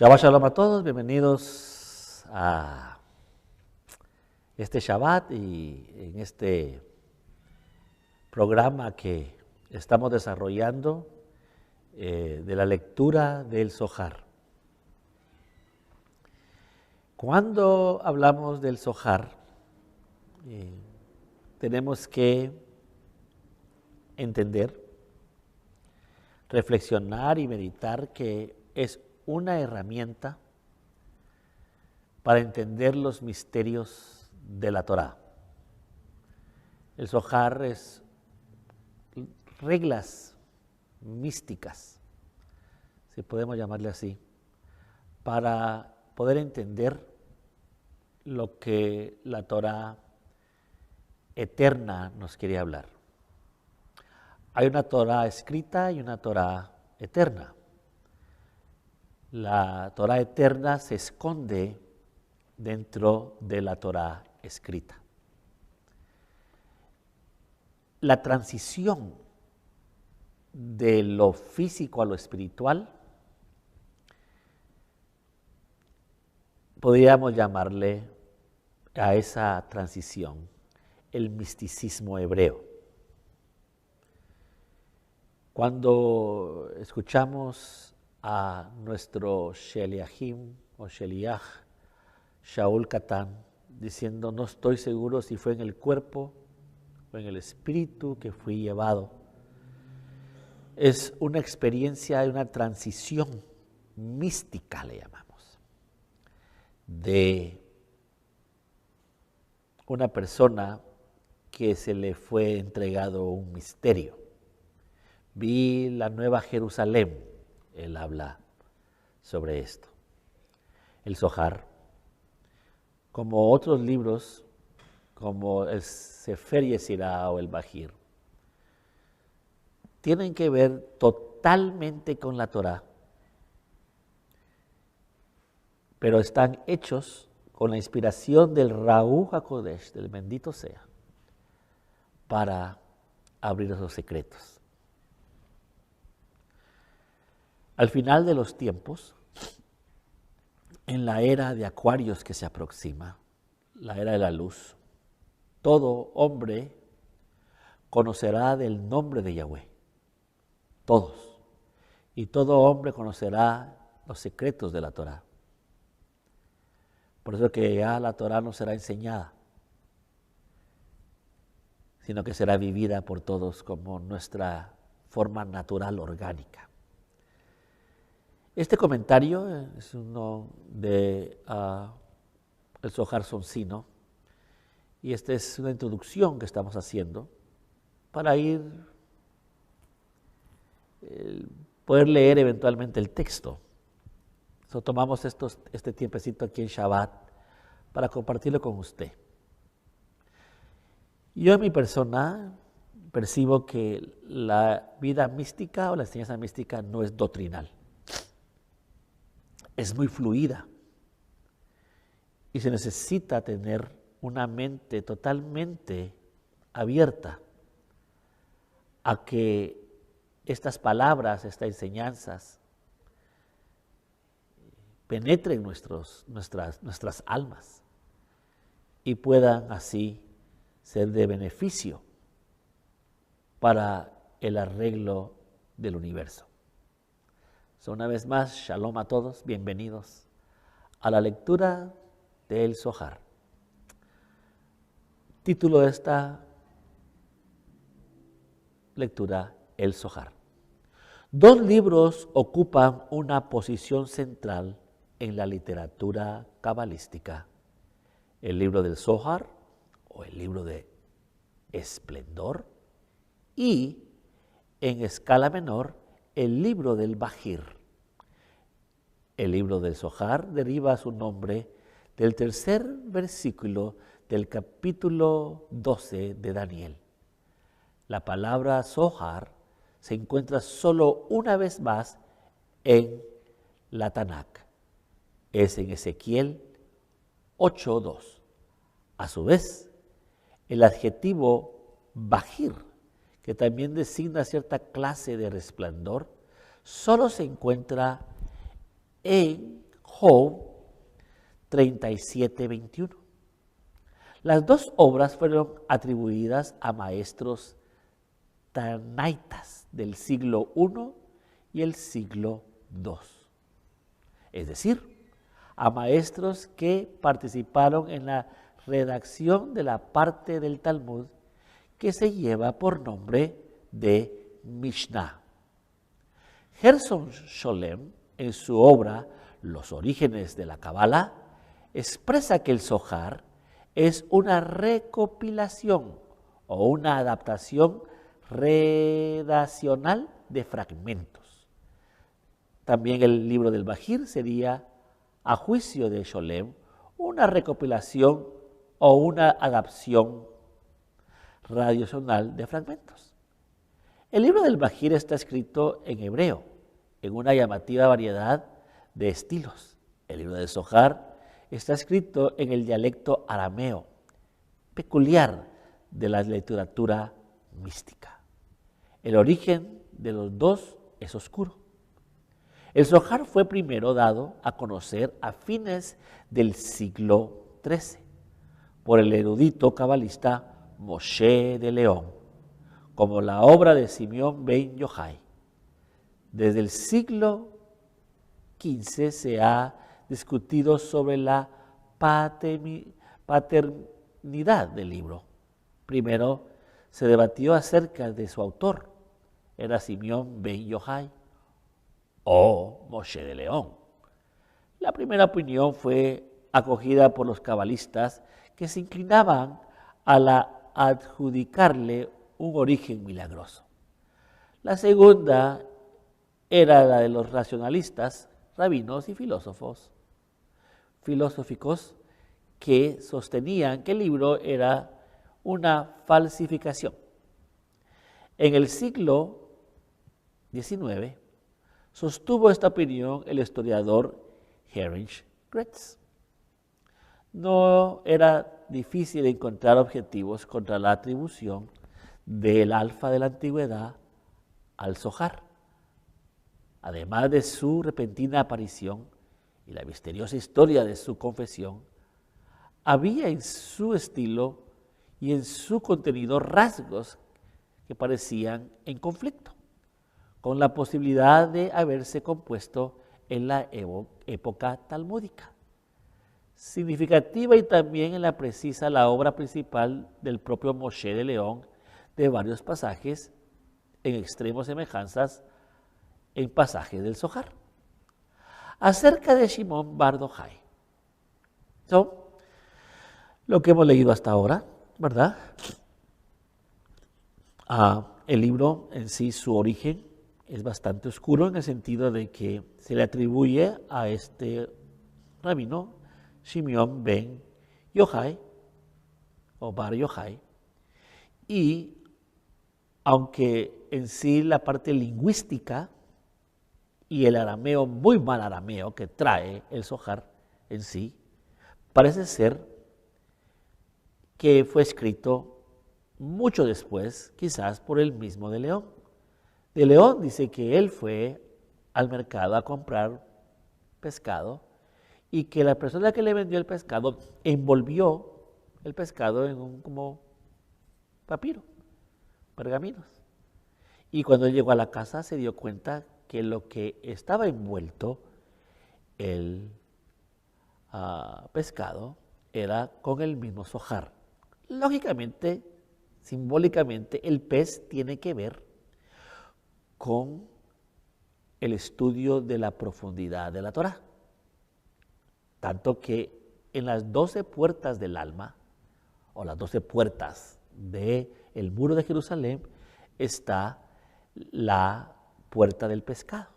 Shabbat Shalom a todos, bienvenidos a este Shabbat y en este programa que estamos desarrollando de la lectura del Zohar. Cuando hablamos del Zohar, tenemos que entender, reflexionar y meditar que es una herramienta para entender los misterios de la Torá. El Zohar es reglas místicas, si podemos llamarle así, para poder entender lo que la Torá eterna nos quiere hablar. Hay una Torá escrita y una Torá eterna. La Torá eterna se esconde dentro de la Torá escrita. La transición de lo físico a lo espiritual, podríamos llamarle a esa transición el misticismo hebreo. Cuando escuchamos a nuestro Sheliachim o Sheliach, Shaul Katán, diciendo: no estoy seguro si fue en el cuerpo o en el espíritu que fui llevado. Es una experiencia de una transición mística, le llamamos, de una persona que se le fue entregado un misterio. Vi la Nueva Jerusalén. Él habla sobre esto. El Zohar, como otros libros, como el Sefer Yetzirah o el Bahir, tienen que ver totalmente con la Torá, pero están hechos con la inspiración del Ruach HaKodesh, del bendito sea, para abrir esos secretos. Al final de los tiempos, en la era de Acuarios que se aproxima, la era de la luz, todo hombre conocerá del nombre de Yahweh, todos, y todo hombre conocerá los secretos de la Torá. Por eso que ya la Torá no será enseñada, sino que será vivida por todos como nuestra forma natural, orgánica. Este comentario es uno de el Zohar Soncino, y esta es una introducción que estamos haciendo para poder leer eventualmente el texto. So, tomamos este tiempecito aquí en Shabbat para compartirlo con usted. Yo en mi persona percibo que la vida mística o la enseñanza mística no es doctrinal. Es muy fluida y se necesita tener una mente totalmente abierta a que estas palabras, estas enseñanzas penetren nuestras almas y puedan así ser de beneficio para el arreglo del universo. Una vez más, shalom a todos, bienvenidos a la lectura del Zohar. Título de esta lectura, el Zohar. Dos libros ocupan una posición central en la literatura cabalística: el libro del Zohar o el libro de esplendor, y en escala menor el libro del Bahir. El libro del Zohar deriva su nombre del tercer versículo del capítulo 12 de Daniel. La palabra Zohar se encuentra solo una vez más en la Tanakh. Es en Ezequiel 8:2. A su vez, el adjetivo Bahir, que también designa cierta clase de resplandor, solo se encuentra en Job 37:21. Las dos obras fueron atribuidas a maestros tanaitas del siglo I y el siglo II, es decir, a maestros que participaron en la redacción de la parte del Talmud que se lleva por nombre de Mishnah. Gerson Sholem, en su obra Los orígenes de la Kabbalah, expresa que el Zohar es una recopilación o una adaptación redaccional de fragmentos. También el libro del Bajir sería, a juicio de Sholem, una recopilación o una adaptación redaccional de fragmentos. El libro del Bajir está escrito en hebreo, en una llamativa variedad de estilos. El libro del Zohar está escrito en el dialecto arameo, peculiar de la literatura mística. El origen de los dos es oscuro. El Zohar fue primero dado a conocer a fines del siglo XIII por el erudito cabalista Moshe de León, como la obra de Simeón ben Yochai. Desde el siglo XV se ha discutido sobre la paternidad del libro. Primero se debatió acerca de su autor, era Simeón ben Yochai o Moshe de León. La primera opinión fue acogida por los cabalistas que se inclinaban a adjudicarle un origen milagroso. La segunda era la de los racionalistas, rabinos y filósofos que sostenían que el libro era una falsificación. En el siglo XIX sostuvo esta opinión el historiador Heinrich Graetz. No era difícil encontrar objetivos contra la atribución del Alfa de la Antigüedad al Zohar. Además de su repentina aparición y la misteriosa historia de su confesión, había en su estilo y en su contenido rasgos que parecían en conflicto con la posibilidad de haberse compuesto en la época talmúdica. Significativa y también en la precisa la obra principal del propio Moshe de León, de varios pasajes en extremos semejanzas en pasajes del Zohar. Acerca de Shimon bar Yochai, lo que hemos leído hasta ahora, ¿verdad? El libro en sí, su origen, es bastante oscuro en el sentido de que se le atribuye a este rabino, Simeón ben Yochai, o bar Yochai, y aunque en sí la parte lingüística y el arameo, muy mal arameo que trae el Zohar en sí, parece ser que fue escrito mucho después, quizás por el mismo de León. De León dice que él fue al mercado a comprar pescado y que la persona que le vendió el pescado envolvió el pescado en un como papiro, pergaminos. Y cuando él llegó a la casa se dio cuenta que lo que estaba envuelto el pescado era con el mismo Zohar. Lógicamente, simbólicamente, el pez tiene que ver con el estudio de la profundidad de la Torah. Tanto que en las 12 puertas del alma, o las 12 puertas del muro de Jerusalén, está la puerta del pescado,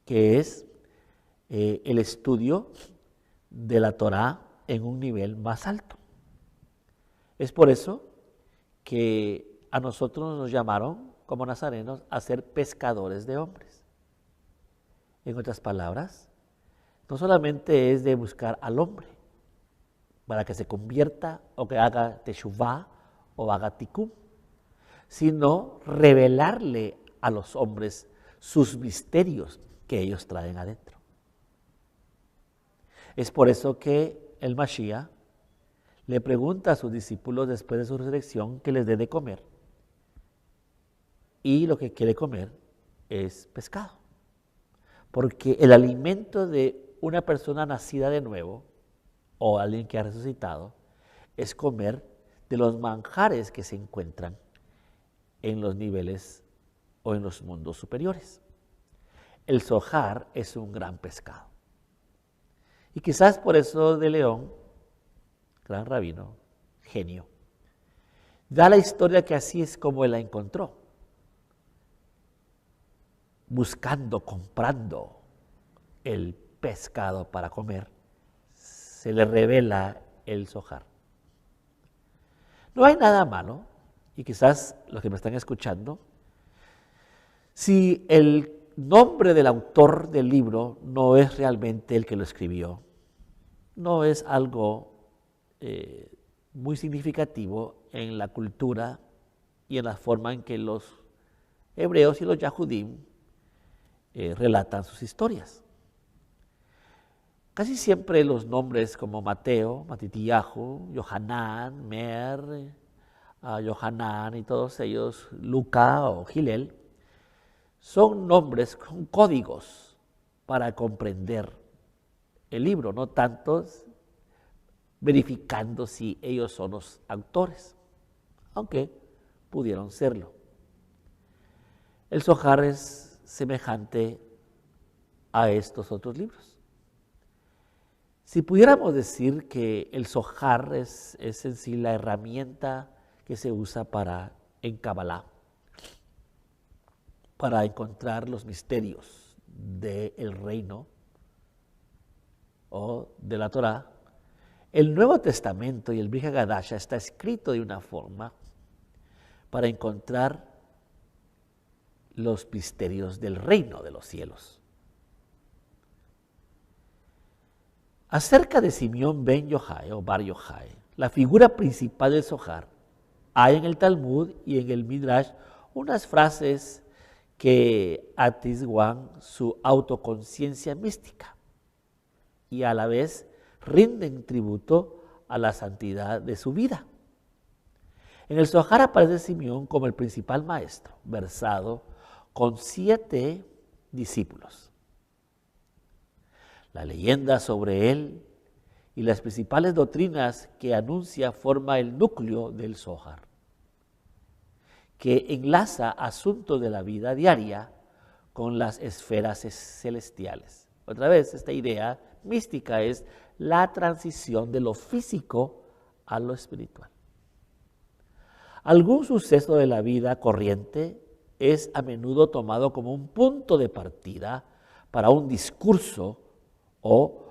que es el estudio de la Torah en un nivel más alto. Es por eso que a nosotros nos llamaron como nazarenos a ser pescadores de hombres. En otras palabras, no solamente es de buscar al hombre para que se convierta o que haga teshuvá o haga tikkun, sino revelarle a los hombres sus misterios que ellos traen adentro. Es por eso que el Mashiach le pregunta a sus discípulos después de su resurrección que les dé de comer. Y lo que quiere comer es pescado. Porque el alimento de una persona nacida de nuevo o alguien que ha resucitado es comer de los manjares que se encuentran en los niveles o en los mundos superiores. El zohar es un gran pescado. Y quizás por eso de León, gran rabino, genio, da la historia que así es como él la encontró. Buscando, comprando el pescado para comer, se le revela el zohar. No hay nada malo, y quizás los que me están escuchando, si el nombre del autor del libro no es realmente el que lo escribió, no es algo muy significativo en la cultura y en la forma en que los hebreos y los yahudim relatan sus historias. Casi siempre los nombres como Mateo, Matitiyahu, Yohanan, Mer, Yohanan y todos ellos, Luca o Gilel, son nombres con códigos para comprender el libro, no tantos verificando si ellos son los autores, aunque pudieron serlo. El Zohar es semejante a estos otros libros. Si pudiéramos decir que el Zohar es en sí la herramienta que se usa en Kabbalah, para encontrar los misterios del reino o de la Torá, el Nuevo Testamento y el Brit Hadashah está escrito de una forma para encontrar los misterios del reino de los cielos. Acerca de Simeón ben Yochai o Bar Yochai, la figura principal del Zohar, hay en el Talmud y en el Midrash unas frases que atestiguan su autoconciencia mística y a la vez rinden tributo a la santidad de su vida. En el Zohar aparece Simeón como el principal maestro, versado con 7 discípulos. La leyenda sobre él y las principales doctrinas que anuncia forma el núcleo del Zohar, que enlaza asuntos de la vida diaria con las esferas celestiales. Otra vez, esta idea mística es la transición de lo físico a lo espiritual. Algún suceso de la vida corriente es a menudo tomado como un punto de partida para un discurso o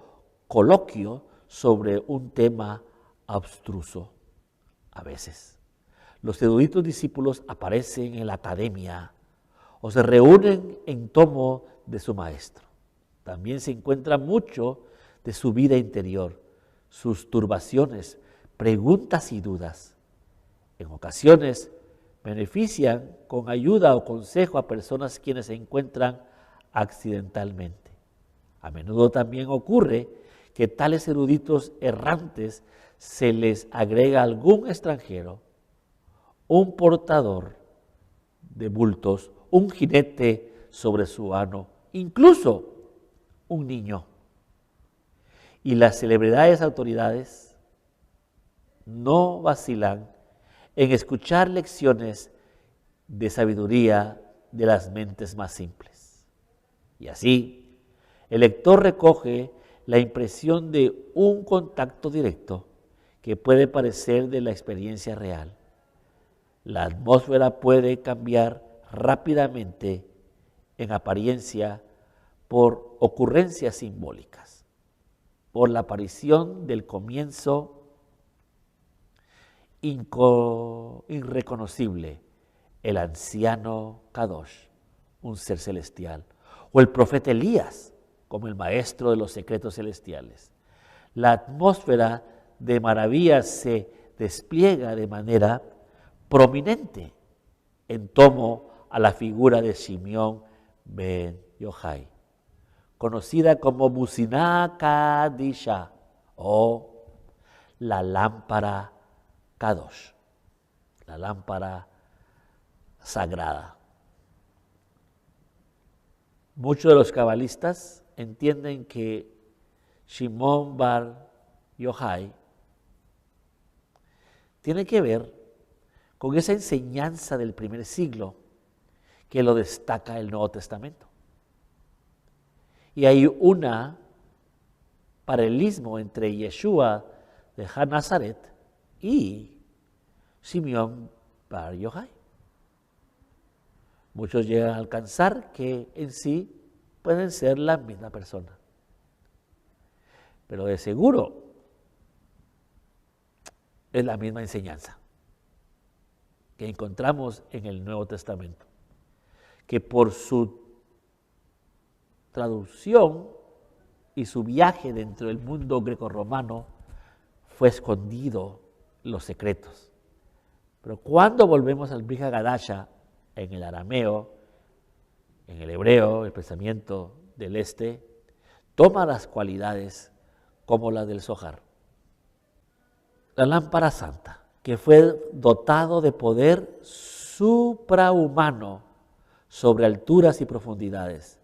coloquio sobre un tema abstruso. A veces, los eruditos discípulos aparecen en la academia o se reúnen en tomo de su maestro. También se encuentra mucho de su vida interior, sus turbaciones, preguntas y dudas. En ocasiones benefician con ayuda o consejo a personas quienes se encuentran accidentalmente. A menudo también ocurre que tales eruditos errantes se les agrega algún extranjero, un portador de bultos, un jinete sobre su asno, incluso un niño. Y las celebridades autoridades no vacilan en escuchar lecciones de sabiduría de las mentes más simples. Y así, el lector recoge la impresión de un contacto directo que puede parecer de la experiencia real. La atmósfera puede cambiar rápidamente en apariencia por ocurrencias simbólicas, por la aparición del comienzo irreconocible, el anciano Kadosh, un ser celestial, o el profeta Elías, como el maestro de los secretos celestiales. La atmósfera de maravillas se despliega de manera prominente en torno a la figura de Simeón ben Yochai, conocida como Businá Kadisha o la lámpara Kadosh, la lámpara sagrada. Muchos de los cabalistas entienden que Shimon Bar Yochai tiene que ver con esa enseñanza del primer siglo que lo destaca el Nuevo Testamento. Y hay un paralelismo entre Yeshua de Nazaret y Simeón Bar Yochai. Muchos llegan a alcanzar que en sí pueden ser la misma persona. Pero de seguro es la misma enseñanza que encontramos en el Nuevo Testamento, que por su traducción y su viaje dentro del mundo grecorromano fue escondido los secretos. Pero cuando volvemos al Brit Hadashah, en el arameo, en el hebreo, el pensamiento del este, toma las cualidades como las del Zohar. La lámpara santa, que fue dotado de poder suprahumano sobre alturas y profundidades,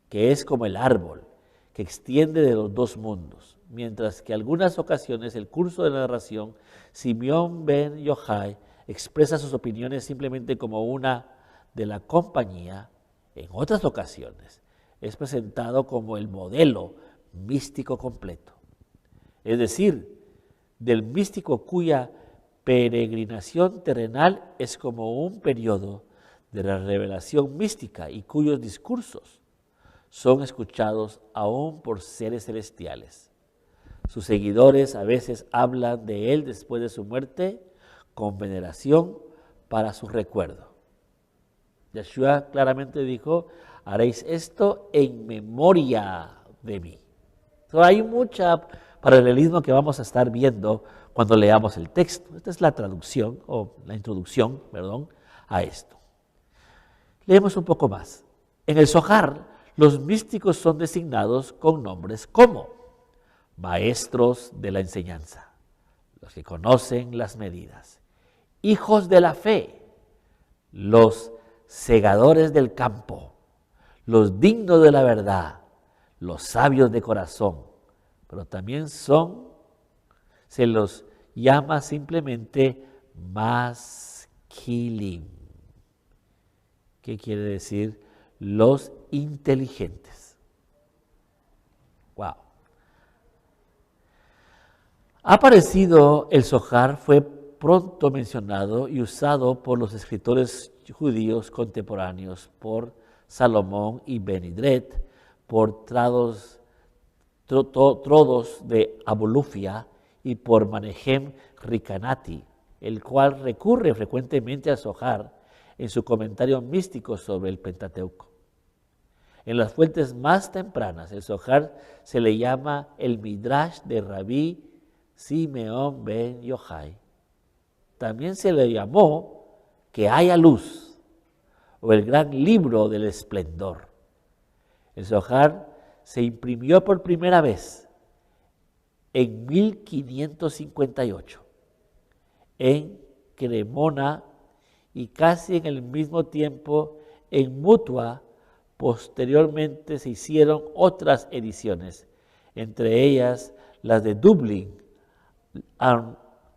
que es como el árbol que extiende de los dos mundos, mientras que en algunas ocasiones el curso de la narración, Simeón ben Yochai expresa sus opiniones simplemente como una de la compañía. En otras ocasiones es presentado como el modelo místico completo, es decir, del místico cuya peregrinación terrenal es como un periodo de la revelación mística y cuyos discursos son escuchados aún por seres celestiales. Sus seguidores a veces hablan de él después de su muerte con veneración para su recuerdo. Yeshua claramente dijo, haréis esto en memoria de mí. Entonces, hay mucho paralelismo que vamos a estar viendo cuando leamos el texto. Esta es la traducción, o la introducción, a esto. Leemos un poco más. En el Zohar, los místicos son designados con nombres como maestros de la enseñanza, los que conocen las medidas, hijos de la fe, los segadores del campo, los dignos de la verdad, los sabios de corazón, pero también se los llama simplemente maskilim. ¿Qué quiere decir? Los inteligentes. Wow. Ha aparecido el Zohar, fue pronto mencionado y usado por los escritores judíos contemporáneos, por Salomón y Benidret, por Trodos de Abulufia y por Manehem Ricanati, el cual recurre frecuentemente al Zohar en su comentario místico sobre el Pentateuco. En las fuentes más tempranas, el Zohar se le llama el Midrash de Rabí Simeón ben Yochai. También se le llamó que haya luz, o el gran libro del esplendor. El Zohar se imprimió por primera vez en 1558 en Cremona y casi en el mismo tiempo en Mutua. Posteriormente se hicieron otras ediciones, entre ellas las de Dublín,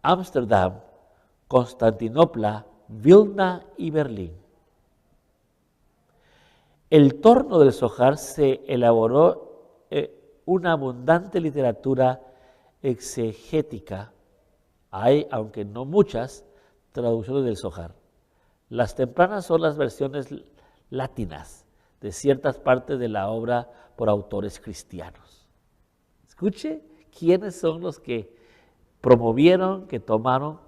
Ámsterdam, Constantinopla, Vilna y Berlín. El torno del Zohar se elaboró una abundante literatura exegética. Hay, aunque no muchas, traducciones del Zohar. Las tempranas son las versiones latinas de ciertas partes de la obra por autores cristianos. Escuche quiénes son los que promovieron, que tomaron,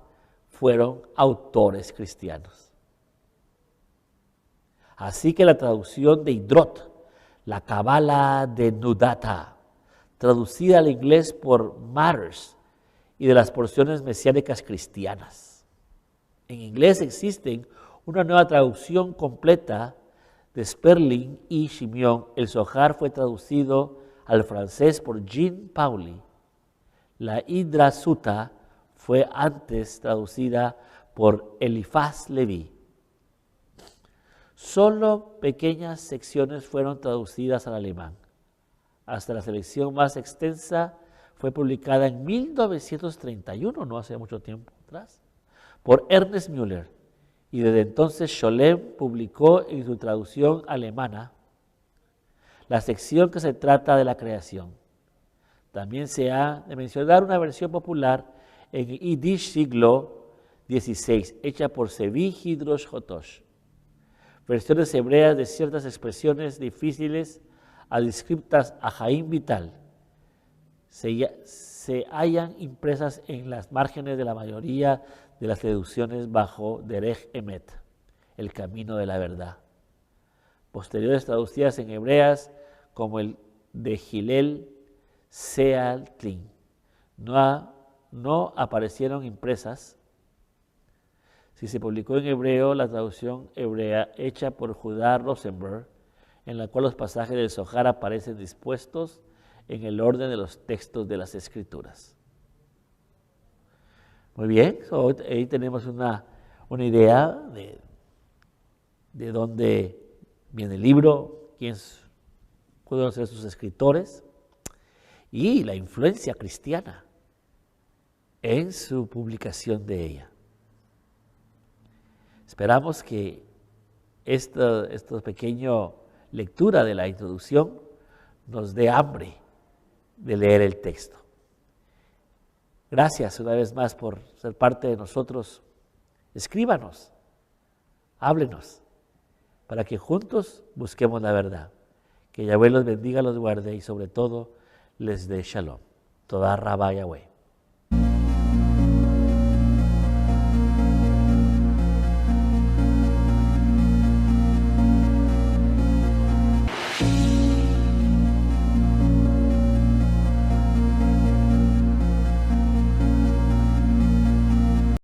fueron autores cristianos. Así que la traducción de Hidrot, la Cábala de Nudata, traducida al inglés por Matters, y de las porciones mesiánicas cristianas. En inglés existen una nueva traducción completa de Sperling y Simeón, el Zohar fue traducido al francés por Jean Pauli. La Hidra Sutta fue antes traducida por Eliphaz Levi. Solo pequeñas secciones fueron traducidas al alemán. Hasta la selección más extensa fue publicada en 1931, no hace mucho tiempo atrás, por Ernest Müller. Y desde entonces Scholem publicó en su traducción alemana la sección que se trata de la creación. También se ha de mencionar una versión popular en Yiddish siglo XVI, hecha por Zevi Hidrosh Hotosh. Versiones hebreas de ciertas expresiones difíciles adscriptas a Jaim Vital se hallan impresas en las márgenes de la mayoría de las traducciones bajo Derech Emet, el camino de la verdad. Posteriores traducidas en hebreas como el de Hillel Sealtlin no aparecieron impresas. Si se publicó en hebreo, la traducción hebrea hecha por Judá Rosenberg, en la cual los pasajes del Zohar aparecen dispuestos en el orden de los textos de las Escrituras. Muy bien, ahí tenemos una idea de dónde viene el libro, quiénes pueden ser sus escritores y la influencia cristiana en su publicación de ella. Esperamos que esta pequeña lectura de la introducción nos dé hambre de leer el texto. Gracias una vez más por ser parte de nosotros. Escríbanos, háblenos, para que juntos busquemos la verdad. Que Yahweh los bendiga, los guarde y sobre todo les dé shalom. Toda Rabá Yahweh.